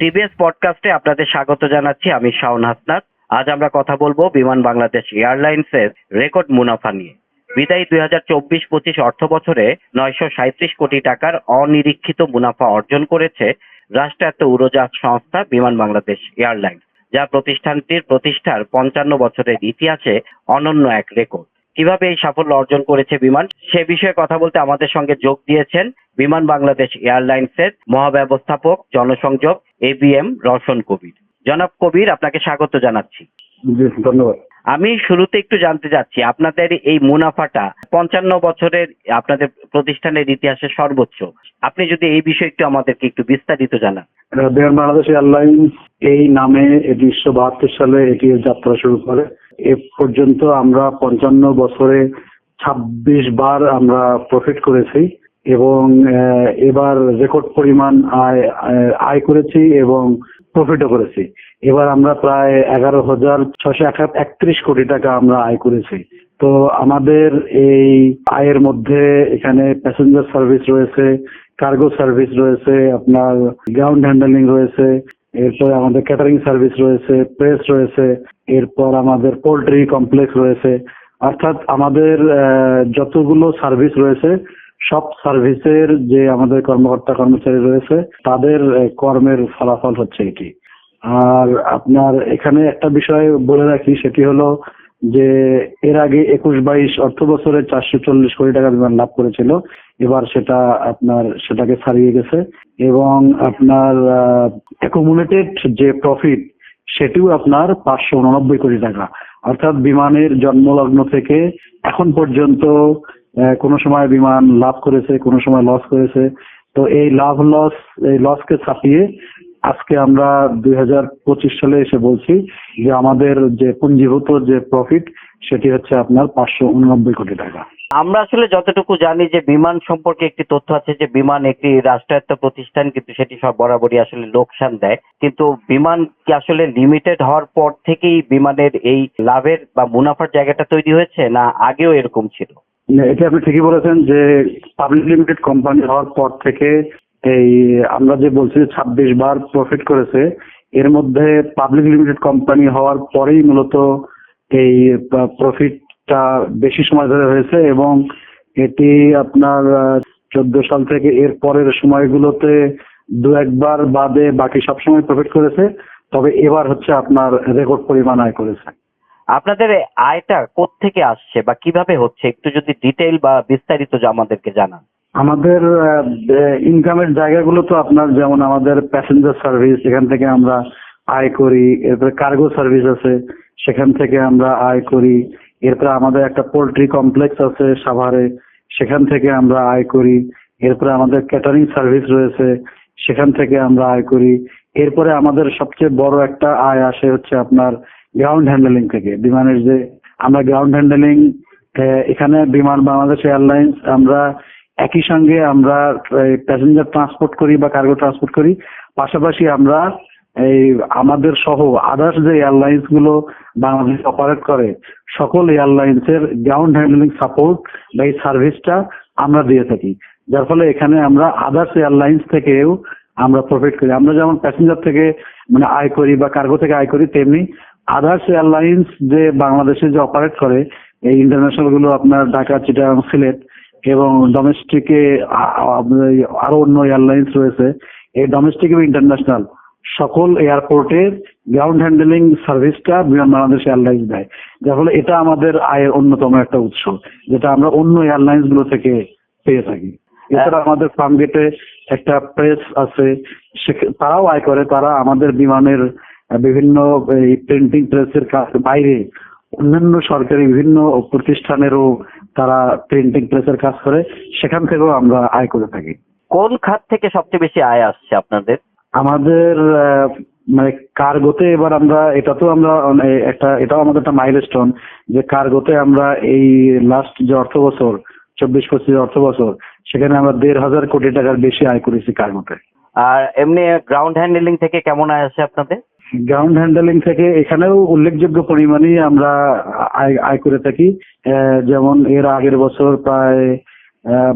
TBS পডকাস্টে আপনাদের স্বাগত জানাচ্ছি। আমি শাওন হাসনাত। আজ আমরা কথা বলবো বিমান বাংলাদেশ এয়ারলাইন্সের রেকর্ড মুনাফা নিয়ে। বিদায়ী 2024-25 অর্থ বছরে 937 কোটি টাকার অনিরীক্ষিত মুনাফা অর্জন করেছে রাষ্ট্রায়ত্ত উড়োজাহাজ সংস্থা বিমান বাংলাদেশ এয়ারলাইন্স, যা প্রতিষ্ঠানটির প্রতিষ্ঠার 55 বছরের ইতিহাসে অনন্য এক রেকর্ড। কিভাবে এই সাফল্য অর্জন করেছে বিমান, সে বিষয়ে কথা বলতে আমাদের সঙ্গে যোগ দিয়েছেন বিমান বাংলাদেশ এয়ারলাইন্সের মহাব্যবস্থাপক জনসংযোগ ABM রওশন কবির। জনাব কবির, আপনাকে স্বাগত জানাচ্ছি। জি, ধন্যবাদ। আমি শুরুতে একটু জানতে চাচ্ছি, আপনাদের এই মুনাফাটা 55 বছরের আপনাদের প্রতিষ্ঠানের ইতিহাসে সর্বোচ্চ। আপনি যদি এই বিষয়ে একটু আমাদেরকে একটু বিস্তারিত জানান। বিমান বাংলাদেশ এয়ারলাইন্স এই নামে এটি 1972 সালে এটি যাত্রা শুরু করে। এ পর্যন্ত আমরা 55 বছরে 26 বার আমরা প্রফিট করেছি এবং এবার রেকর্ড পরিমাণ আয় করেছি এবং প্রফিটও করেছি। এবার আমরা প্রায় 11,631 কোটি টাকা আমরা আয় করেছি। তো আমাদের এই আয়ের মধ্যে এখানে প্যাসেঞ্জার সার্ভিস রয়েছে, কার্গো সার্ভিস রয়েছে, আপনার গ্রাউন্ড হ্যান্ডলিং রয়েছে, এরপর আমাদের ক্যাটারিং সার্ভিস রয়েছে, প্রেস রয়েছে, এরপর আমাদের পোল্ট্রি কমপ্লেক্স রয়েছে। অর্থাৎ আমাদের যতগুলো সার্ভিস রয়েছে সব সার্ভিসের যে আমাদের কর্মকর্তা কর্মচারী রয়েছে তাদের কর্মের ফলাফল হচ্ছে এটি। আর আপনার এখানে একটা বিষয় বলে রাখি, সেটি হলো যে এর আগে 21-22 অর্থ বছরে 440 কোটি টাকা বিমান লাভ করেছিল। এবার সেটাকে ছাড়িয়ে গেছে এবং আপনার অ্যাকুমুলেটেড যে প্রফিট সেটিও আপনার 589 কোটি টাকা। অর্থাৎ বিমানের জন্মলগ্ন থেকে এখন পর্যন্ত কোনো সময় বিমান লাভ করেছে, কোনো সময় লস করেছে। তো এই লসকে ছাপিয়ে আজকে আমরা 2025 সালে এসে বলছি যে আমাদের যে পুঞ্জীভূত যে প্রফিট সেটি হচ্ছে আপনার 589 কোটি টাকা। আমরা আসলে যতটুকু জানি যে বিমান সম্পর্কে একটি তথ্য আছে যে বিমান একটি রাষ্ট্রায়ত্ত প্রতিষ্ঠান, কিন্তু সেটি সব বরাবরই আসলে লোকসান দেয়। কিন্তু বিমান কি আসলে লিমিটেড হওয়ার পর থেকেই বিমানের এই লাভের বা মুনাফার জায়গাটা তৈরি হয়েছে, না আগেও এরকম ছিল? এটা আপনি ঠিকই বলেছেন যে পাবলিক লিমিটেড কোম্পানি হওয়ার পর থেকে এই আমরা যে বলছি 26 বার প্রফিট করেছে, এর মধ্যে পাবলিক লিমিটেড কোম্পানি হওয়ার পরেই মূলত এই প্রফিটটা বেশি সময় ধরে হয়েছে এবং এটি আপনার 14 সাল থেকে এর পরের সময়গুলোতে 2-1 বার বাদে বাকি সব সময় প্রফিট করেছে। তবে এবার হচ্ছে আপনার রেকর্ড পরিমাণ আয় করেছে। আপনাদের আয়টা কোত্থেকে আসছে বা কিভাবে হচ্ছে, একটু যদি ডিটেইল বা বিস্তারিত আমাদেরকে জানান। আমাদের ইনকামের জায়গাগুলো তো আপনার যেমন আমাদের প্যাসেঞ্জার সার্ভিস, এখান থেকে আমরা আয় করি। এরপরে কার্গো সার্ভিস আছে, সেখান থেকে আমরা আয় করি। এরপরে আমাদের একটা পোল্ট্রি কমপ্লেক্স আছে সাভারে, সেখান থেকে আমরা আয় করি। এরপরে আমাদের ক্যাটারিং সার্ভিস রয়েছে, সেখান থেকে আমরা আয় করি। এরপরে আমাদের সবচেয়ে বড় একটা আয় আসে হচ্ছে আপনার গ্রাউন্ড হ্যান্ডলিং থেকে। বিমানের যে আমরা গ্রাউন্ড হ্যান্ডলিং এখানে বিমান বাংলাদেশ এয়ারলাইন্স আমরা একই সঙ্গে আমরা প্যাসেঞ্জার ট্রান্সপোর্ট করি বা কার্গো ট্রান্সপোর্ট করি, পাশাপাশি আমরা এই আমাদের সহ আদার্স যে এয়ারলাইন্স গুলো বাংলাদেশ অপারেট করে সকল এয়ারলাইন্সের গ্রাউন্ড হ্যান্ডলিং সাপোর্ট বা এই সার্ভিসটা আমরা দিয়ে থাকি। যার ফলে এখানে আমরা আদার্স এয়ারলাইন্স থেকেও আমরা প্রফিট করি। আমরা যেমন প্যাসেঞ্জার থেকে মানে আয় করি বা কার্গো থেকে আয় করি, তেমনি আদার্স এয়ারলাইন্স যে বাংলাদেশে যে অপারেট করে এই ইন্টারন্যাশনাল গুলো আপনার ঢাকা, চিটাগাং, সিলেট এবং ডোমেস্টিকে আরো অন্য এয়ারলাইন্স রয়েছে, এই ডোমেস্টিক এবং ইন্টারন্যাশনাল সকল এয়ারপোর্টের গ্রাউন্ড হ্যান্ডলিং সার্ভিসটা বিমান বাংলাদেশ এয়ারলাইন্স দেয়। যার ফলে এটা আমাদের আয়ের অন্যতম একটা উৎস, যেটা আমরা অন্য এয়ারলাইন্স গুলো থেকে পেয়ে থাকি। এছাড়া আমাদের ফার্ম গেটে একটা প্রেস আছে, তারাও আয় করে। তারা আমাদের বিমানের বিভিন্ন প্রিন্টিং প্রেসের বাইরে অন্যান্য সরকারি বিভিন্ন প্রতিষ্ঠানেরও তারা প্রিন্টিং প্রেসের কাজ করে, সেখান থেকেও আমরা আয় করে থাকি। কোন খাত থেকে সবচেয়ে বেশি আয় আসছে আপনাদের? আমাদের মানে কার্গোতে এবার আমরা এটাও আমাদের একটা মাইলস্টোন যে কার্গোতে আমরা এই লাস্ট যে অর্থ বছর 24-25 অর্থ বছর সেখানে আমরা 1,500 কোটি টাকার বেশি আয় করেছি কার্গোতে। আর এমনি গ্রাউন্ড হ্যান্ডলিং থেকে কেমন আয় আসে আপনাদের? গ্রাউন্ড হ্যান্ডলিং থেকে এখানেও উল্লেখযোগ্য পরিমাণেই আমরা আয় করে থাকি। যেমন এর আগের বছর প্রায়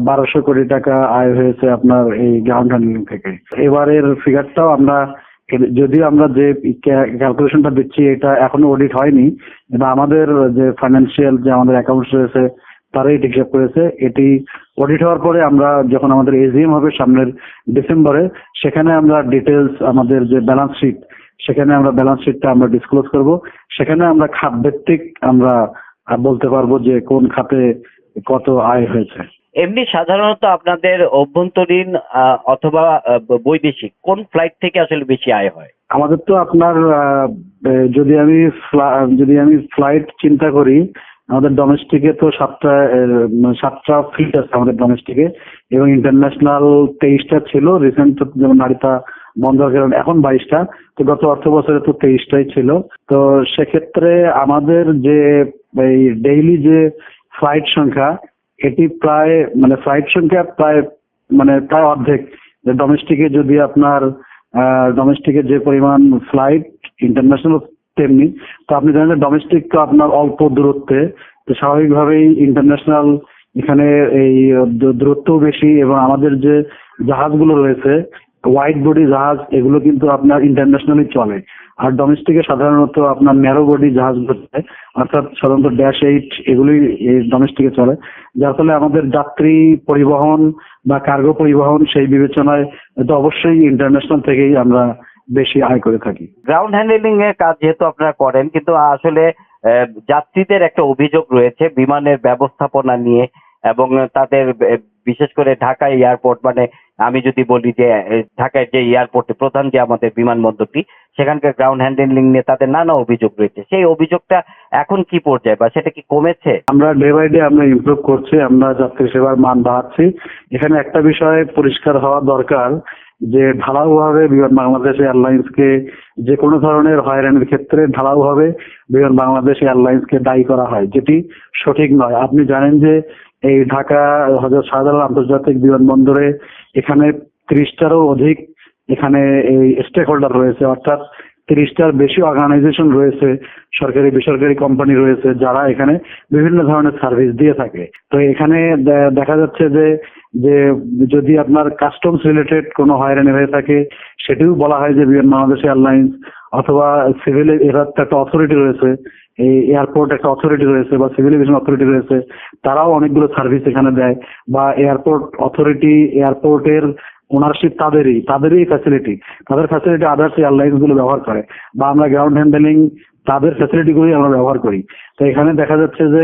1,200 কোটি টাকা আয় হয়েছে আপনার এই গ্রাউন্ড হ্যান্ডলিং থেকে। এবারের ফিগারটাও আমরা যদিও আমরা যে ক্যালকুলেশনটা দিচ্ছি এটা এখনো অডিট হয়নি, কিন্তু আমাদের যে ফাইন্যান্সিয়াল যে আমাদের অ্যাকাউন্টস রয়েছে তারাই এটি হিসাব করেছে। এটি অডিট হওয়ার পরে আমরা যখন আমাদের এজিএম হবে সামনের ডিসেম্বরে, সেখানে আমরা ডিটেলস আমাদের যে ব্যালেন্স শিট, সেখানে আমরা ব্যালেন্স শিটটা আমরা ডিসক্লোজ করব। সেখানে আমরা খাত ভিত্তিক আমরা বলতে পারবো যে কোন খাতে কত আয় হয়েছে। এমনি সাধারণত আপনাদের অভ্যন্তরীণ অথবা বৈদেশিক কোন ফ্লাইট থেকে আসলে বেশি আয় হয়? আমাদের তো আপনার যদি আমি ফ্লাইট চিন্তা করি, আমাদের ডোমেস্টিকে তো সাতটা ফ্লিট আছে আমাদের ডোমেস্টিকে, এবং ইন্টারন্যাশনাল 23টা ছিল। রিসেন্ট যেমন নারিতা বন্ধ হওয়ার কারণে এখন 22টা, তো গত অর্থ বছরে তো 23টাই ছিল। তো সেক্ষেত্রে আমাদের যে এই ডেইলি যে ফ্লাইট সংখ্যা, এটি প্রায় ফ্লাইট সংখ্যা প্রায় অর্ধেক। ডোমেস্টিকে যদি আপনার ডোমেস্টিকের যে পরিমাণ ফ্লাইট, ইন্টারন্যাশনাল তেমনি। তো আপনি জানেন যে ডোমেস্টিক তো আপনার অল্প দূরত্বে, তো স্বাভাবিকভাবেই ইন্টারন্যাশনাল এখানে এই দূরত্বও বেশি, এবং আমাদের যে জাহাজগুলো রয়েছে ওয়াইড বডি জাহাজ, এগুলো কিন্তু আপনার ইন্টারন্যাশনালি চলে। আর ডোমেস্টিকে সাধারণত আপনার ন্যারো বডি জাহাজগুলো চলে, অর্থাৎ সাধারণত -8 এগুলোই ডোমেস্টিকে চলে। যার ফলে আমাদের যাত্রী পরিবহন বা কার্গো পরিবহন সেই বিবেচনায় তো অবশ্যই ইন্টারন্যাশনাল থেকেই আমরা বেশি আয় করে থাকি। গ্রাউন্ড হ্যান্ডলিং এর কাজ যেহেতু আপনারা করেন, কিন্তু আসলে যাত্রীদের একটা অভিযোগ রয়েছে বিমানের ব্যবস্থাপনা নিয়ে, এবং তাদের বিশেষ করে ঢাকা এয়ারপোর্ট, মানে আমি যদি বলি যে ঢাকায় যে এয়ারপোর্টে প্রধান যে আমাদের বিমানবন্দরটি, সেখানকার গ্রাউন্ড হ্যান্ডলিং নিয়ে তাদের নানা অভিযোগ রয়েছে। সেই অভিযোগটা এখন কি পর্যায়ে বা সেটা কি কমেছে? আমরা ডে বাই ডে আমরা ইমপ্রুভ করছি, আমরা যাত্রী সেবার মান বাড়াচ্ছি। এখানে একটা বিষয় পরিষ্কার হওয়া দরকার যে ঢালাওভাবে বিমান বাংলাদেশ এয়ারলাইন্সকে যে কোনো ধরনের হয়রানির ক্ষেত্রে ঢালাওভাবে বিমান বাংলাদেশ এয়ারলাইন্সকে দায়ী করা হয়, যেটি সঠিক নয়। আপনি জানেন যে এই ঢাকা হযরত শাহজালাল আন্তর্জাতিক বিমানবন্দরে এখানে 30টারও অধিক এখানে এই স্টেক হোল্ডার রয়েছে, অর্থাৎ 30টার বেশি অর্গানাইজেশন রয়েছে, সরকারি বেসরকারি কোম্পানি রয়েছে, যারা এখানে বিভিন্ন ধরনের সার্ভিস দিয়ে থাকে। তো এখানে দেখা যাচ্ছে যে যে যদি আপনার কাস্টমস রিলেটেড কোনো হয়রানি হয়ে থাকে, সেটিও বলা হয় যে বিমান বাংলাদেশ এয়ারলাইন্স অথবা সিভিল এর একটা অথরিটি রয়েছে, এই এয়ারপোর্ট একটা অথরিটি রয়েছে বা সিভিল এভিয়েশন অথরিটি রয়েছে, তারাও অনেকগুলো সার্ভিস এখানে দেয়। বা এয়ারপোর্ট অথরিটি, এয়ারপোর্টের ওনারশিপ তাদেরই ফ্যাসিলিটি, তাদের ফ্যাসিলিটি আদার্স এয়ারলাইন্স গুলো ব্যবহার করে, বা আমরা গ্রাউন্ড হ্যান্ডলিং তাদের ফ্যাসিলিটি গুলোই আমরা ব্যবহার করি। তো এখানে দেখা যাচ্ছে যে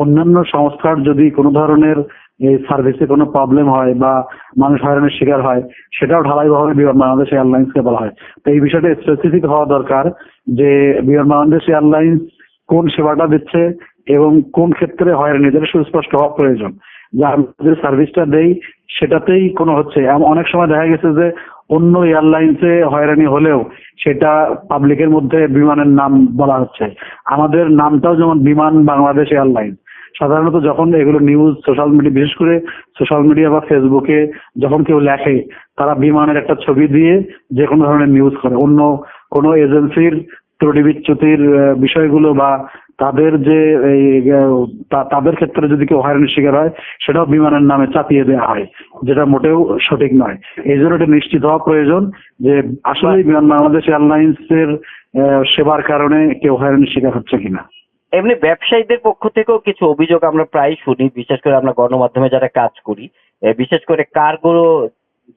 অন্যান্য সংস্থার যদি কোনো ধরনের এই সার্ভিসে কোনো প্রবলেম হয় বা মানুষ হয়রানির শিকার হয়, সেটাও ঢালাইভাবে বিমান বাংলাদেশ এয়ারলাইন্সকে বলা হয়। তো এই বিষয়টা স্পেসিফিক হওয়া দরকার যে বিমান বাংলাদেশ এয়ারলাইন্স কোন সেবাটা দিচ্ছে এবং কোন ক্ষেত্রে হয়রানি, যেটা সুস্পষ্ট হওয়া প্রয়োজন। যে আমাদের সার্ভিসটা দেই সেটাতেই কোনো হচ্ছে, অনেক সময় দেখা গেছে যে অন্য এয়ারলাইন্সে হয়রানি হলেও সেটা পাবলিকের মধ্যে বিমানের নাম বলা হচ্ছে। আমাদের নামটাও যেমন বিমান বাংলাদেশ এয়ারলাইন্স। সাধারণত যখন এগুলো নিউজ সোশ্যাল মিডিয়া, বিশেষ করে সোশ্যাল মিডিয়া বা ফেসবুকে যখন কেউ লেখে, তারা বিমানের একটা ছবি দিয়ে যে কোনো ধরনের নিউজ করে। অন্য কোনো এজেন্সির ত্রুটি বিচ্যুতির বিষয়গুলো বা তাদের যে তাদের ক্ষেত্রে যদি কেউ হয়রানির শিকার হয়, সেটাও বিমানের নামে চাপিয়ে দেওয়া হয়, যেটা মোটেও সঠিক নয়। এই জন্য এটা নিশ্চিত হওয়া প্রয়োজন যে আসলে বিমান বাংলাদেশ এয়ারলাইন্সের সেবার কারণে কেউ হয়রানির শিকার হচ্ছে কিনা। এমনি ব্যবসায়ীদের পক্ষ থেকেও কিছু অভিযোগ আমরা প্রায় শুনি, বিশেষ করে আমরা গণমাধ্যমে যারা কাজ করি, বিশেষ করে কার্গো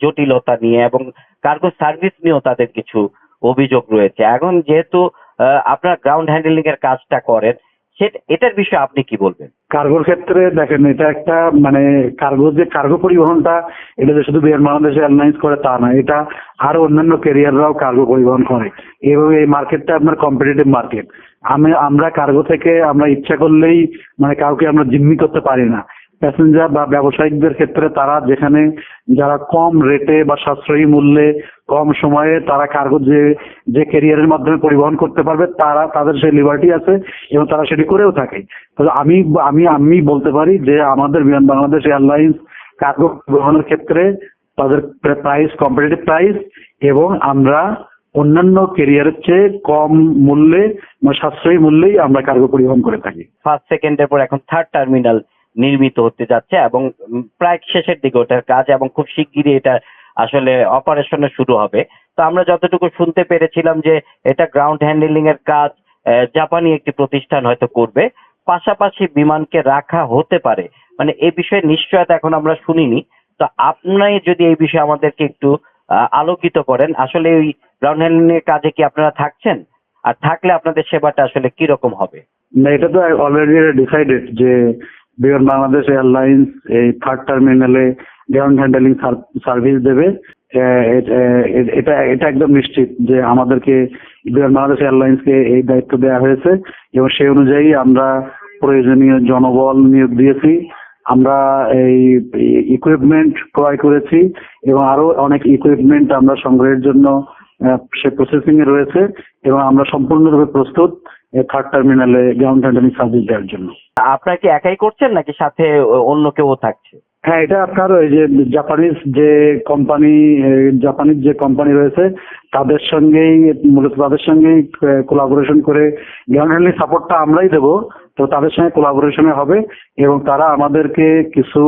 জটিলতা নিয়ে এবং কার্গো সার্ভিস নিয়েও তাদের কিছু অভিযোগ রয়েছে। এখন যেহেতু আপনারা গ্রাউন্ড হ্যান্ডলিং এর কাজটা করেন, এটার বিষয়ে আপনি কি বলবেন? কার্গোর ক্ষেত্রে দেখেন, এটা একটা কার্গো পরিবহনটা এটা যে শুধু বিমান বাংলাদেশ এয়ারলাইন্স করে তা না, এটা আরো অন্যান্য ক্যারিয়াররাও কার্গো পরিবহন করে, এবং এই মার্কেটটা আপনার কম্পিটিটিভ মার্কেট। আমরা কার্গো থেকে আমরা ইচ্ছা করলেই কাউকে আমরা জিম্মি করতে পারি না। প্যাসেঞ্জার বা ব্যবসায়িকদের ক্ষেত্রে তারা যেখানে যারা কম রেটে বা সাশ্রয়ী মূল্যে কম সময়ে তারা কার্গো যে ক্যারিয়ারের মাধ্যমে পরিবহন করতে পারবে, তাদের সেই লিবার্টি আছে এবং তারা সেটি করেও থাকে। তো আমি বলতে পারি যে আমাদের বিমান বাংলাদেশ এয়ারলাইন্স কার্গো পরিবহনের ক্ষেত্রে তাদের প্রাইস কম্পিটিটিভ প্রাইস, এবং আমরা অন্যান্য ক্যারিয়ারের চেয়ে কম মূল্যে সাশ্রয়ী মূল্যেই আমরা কার্গো পরিবহন করে থাকি। ফার্স্ট সেকেন্ডের পর এখন থার্ড টার্মিনাল নির্মিত হতে যাচ্ছে এবং প্রায় শেষের দিকে ওটার কাজ, এবং খুব শিগগিরই এটা আসলে অপারেশনে শুরু হবে। তো আমরা যতটুকু শুনতে পেরেছিলাম যে এটা গ্রাউন্ড হ্যান্ডলিং এর কাজ জাপানি একটি প্রতিষ্ঠান হয়তো করবে, পাশাপাশি বিমানকে রাখা হতে পারে, মানে এই বিষয়ে নিশ্চয়তা এখন আমরা শুনিনি। তো আপনি যদি এই বিষয়ে আমাদেরকে একটু আলোকিত করেন, আসলে ওই গ্রাউন্ড হ্যান্ডলিং এর কাজে কি আপনারা থাকছেন, আর থাকলে আপনাদের সেবাটা আসলে কি রকম হবে? না, এটা তো অলরেডি ডিসাইডেড যে বিমান বাংলাদেশ এয়ারলাইন্স এই থার্ড টার্মিনালে গ্রাউন্ড হ্যান্ডলিং সার্ভিস দেবে। এটা এটা একদম নিশ্চিত যে আমাদেরকে বিমান বাংলাদেশ এয়ারলাইন্সকে এই দায়িত্ব দেওয়া হয়েছে এবং সেই অনুযায়ী আমরা প্রয়োজনীয় জনবল নিয়োগ দিয়েছি। আমরা এই ইকুইপমেন্ট ক্রয় করেছি এবং আরো অনেক ইকুইপমেন্ট আমরা সংগ্রহের জন্য সে প্রসেসিং এ রয়েছে এবং আমরা সম্পূর্ণরূপে প্রস্তুত থার্ড টার্মিনালে গ্রাউন্ড হ্যান্ডলিং সার্ভিস দেওয়ার জন্য। আপনারা কি একাই করছেন নাকি সাথে অন্য কেউ থাকছে? হ্যাঁ, এটা আপনার ওই যে জাপানিজ যে কোম্পানি রয়েছে তাদের সঙ্গেই মূলত কোলাবোরেশন করে গ্রাউন্ড হ্যান্ডলিং সাপোর্টটা আমরাই দেবো, তো তাদের সঙ্গে কোলাবোরেশনে হবে এবং তারা আমাদেরকে কিছু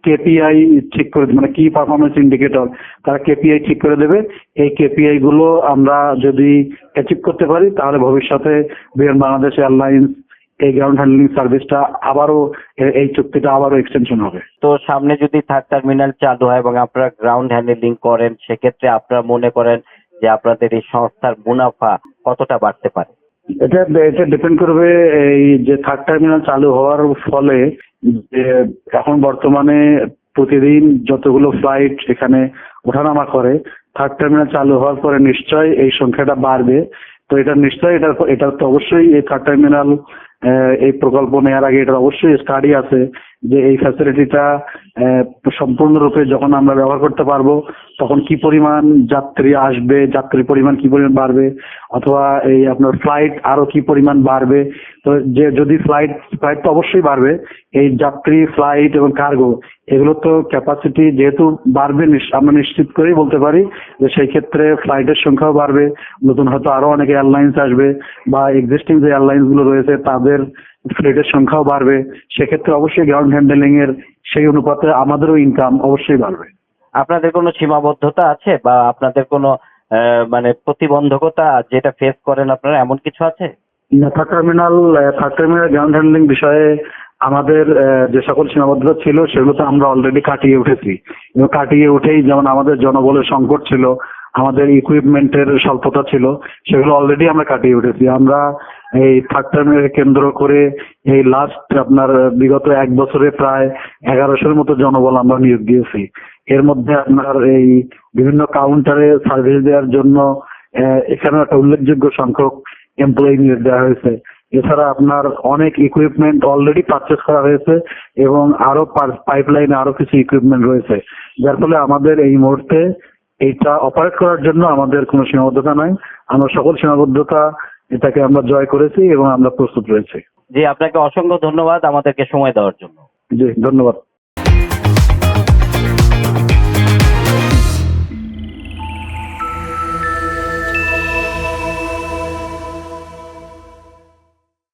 কেপিআই ঠিক করে, মানে কি পারফরমেন্স ইন্ডিকেটর, তারা কেপিআই ঠিক করে দেবে। এই কেপিআই গুলো আমরা যদি অ্যাচিভ করতে পারি তাহলে ভবিষ্যতে বিমান বাংলাদেশ এয়ারলাইন্স এই গ্রাউন্ড হ্যান্ডলিং সার্ভিসটা আবারও, এই চুক্তিটা আবারও এক্সটেনশন হবে। তো সামনে যদি থার্ড টার্মিনাল চালু হয় এবং আপনারা গ্রাউন্ড হ্যান্ডলিং করেন, সেক্ষেত্রে আপনারা মনে করেন যে আপনাদের এই সংস্থার মুনাফা কতটা বাড়তে পারে? এটা ডিপেন্ড করবে এই যে থার্ড টার্মিনাল চালু হওয়ার ফলে যে এখন বর্তমানে প্রতিদিন যতগুলো ফ্লাইট এখানে ওঠানামা করে, থার্ড টার্মিনাল চালু হওয়ার পরে নিশ্চয়ই এই সংখ্যাটা বাড়বে। তো এটা নিশ্চয়ই এটা তো অবশ্যই এই থার্ড টার্মিনাল এই প্রকল্প নেওয়ার আগে এটা অবশ্যই স্টাডি আছে যে এই ফ্যাসিলিটিটা সম্পূর্ণরূপে যখন আমরা ব্যবহার করতে পারবো তখন কি পরিমাণ যাত্রী আসবে, যাত্রীর পরিমাণ কি পরিমাণ বাড়বে, অথবা এই আপনার ফ্লাইট আরো কি পরিমাণ বাড়বে। তো যে যদি ফ্লাইট তো অবশ্যই বাড়বে, এই যাত্রী, ফ্লাইট এবং কার্গো এগুলো তো ক্যাপাসিটি যেহেতু বাড়বে, আমরা নিশ্চিত করেই বলতে পারি যে সেই ক্ষেত্রে ফ্লাইটের সংখ্যাও বাড়বে, নতুন হয়তো আরো অনেক এয়ারলাইন্স আসবে বা এক্সিস্টিং যে এয়ারলাইন্স গুলো রয়েছে তাদের ফ্লাইটের সংখ্যাও বাড়বে। সেক্ষেত্রে অবশ্যই গ্রাউন্ড হ্যান্ডলিং এর সেই অনুপাতে আমাদেরও ইনকাম অবশ্যই বাড়বে। আপনাদের কোনো সীমাবদ্ধতা আছে বা আপনাদের কোনো মানে প্রতিবন্ধকতা যেটা ফেস করেন আপনারা, এমন কিছু আছে? থার্ড টার্মিনাল গ্রাউন্ড হ্যান্ডলিং বিষয়ে আমাদের যে সকল সীমাবদ্ধতা ছিল সেগুলো তো আমরা অলরেডি কাটিয়ে উঠেছি এবং কাটিয়ে উঠেই যেমন আমাদের জনবলের সংকট ছিল, আমাদের ইকুইপমেন্টের স্বল্পতা ছিল, সেগুলো অলরেডি আমরা কাটিয়ে উঠেছি। আমরা এই থার্ড টার্মিনাল কেন্দ্র করে এই লাস্ট আপনার বিগত 1 বছরে প্রায় 1100-এর মতো জনবল আমরা নিয়োগ দিয়েছি। এর মধ্যে আপনার এই বিভিন্ন কাউন্টারে সার্ভিস দেওয়ার জন্য এখানে একটা উল্লেখযোগ্য সংখ্যক এমপ্লয়ি নিয়োগ দেওয়া হয়েছে। এছাড়া আপনার অনেক ইকুইপমেন্ট অলরেডি পারচেস করা হয়েছে এবং আরো পাইপলাইনে আরো কিছু ইকুইপমেন্ট রয়েছে, যার ফলে আমাদের এই মুহূর্তে এইটা অপারেট করার জন্য আমাদের কোনো সীমাবদ্ধতা নাই। আমরা সকল সীমাবদ্ধতা এটাকে আমরা জয় করেছি এবং আমরা প্রস্তুত রয়েছি। জি, আপনাকে অসংখ্য ধন্যবাদ আমাদেরকে সময় দেওয়ার জন্য। জি, ধন্যবাদ।